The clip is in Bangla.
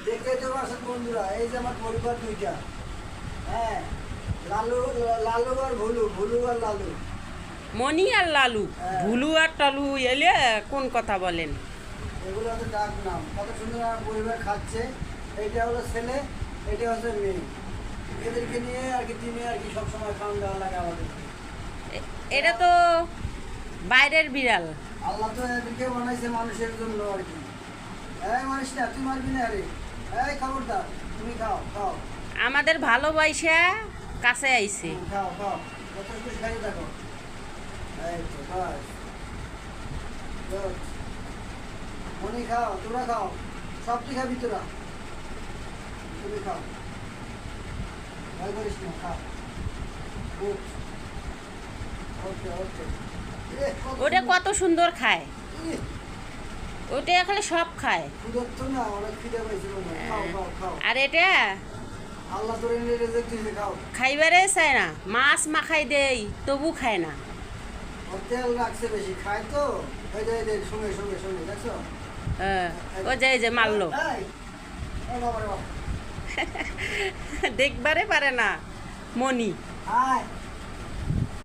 দেখতে তো পাচ্ছেন বন্ধুরা, এই যে আমার পরিবার দুইটা। হ্যাঁ, লালু লালু আর ভুলু, ভুলু আর লালু। মনি আর লালু, হ্যাঁ। ভুলু আর টালু এলে কোন কথা বলেন? এগুলো হচ্ছে ডাক নাম। কত সুন্দর আমার পরিবার খাচ্ছে। এইটা হলো ছেলে, এটা হচ্ছে মেয়ে। এদেরকে নিয়ে আর কি দিনে আর কি সবসময় খাওয়ান দাওয়া লাগে আমাদের। এটা তো বাইরের বিড়াল। আল্লাহ তো এদেরকে বানাইছে মানুষের জন্য আর কি। এই মানিস না, তুই মারবি না রে। এই খবরদার, তুমি খাও খাও। আমাদের ভালোবাসা কাছে আইছে। খাও খাও, যত খুশি খাইতে থাকো। এই তো বাস। গুড। মনি খাও, তোরা খাও, সব তুই খাবি তোরা। তুমি খাও, ভয় করিস না, খাও। গুড। ওকে ওকে। ওটা কত সুন্দর খায়, ওটা খালি সব খায়। ক্ষুধার্ত না, অনেক খিদে পাইছে মনে হয়। খাও খাও খাও। আর এটা আল্লাহ তোর এনে রেজেক্ট দিয়েছে, খাও। খাইবারে চায় না, মাছ মাখাই দেই তবু খায় না। ওর তেল রাখছে বেশি, খায় তো। এই যে সঙ্গে সঙ্গে সঙ্গে দেখছো। হ্যাঁ, ও যে মারলো। এই, ও বাবা রে বাবা। দেখবারে পারে না মনি। আয়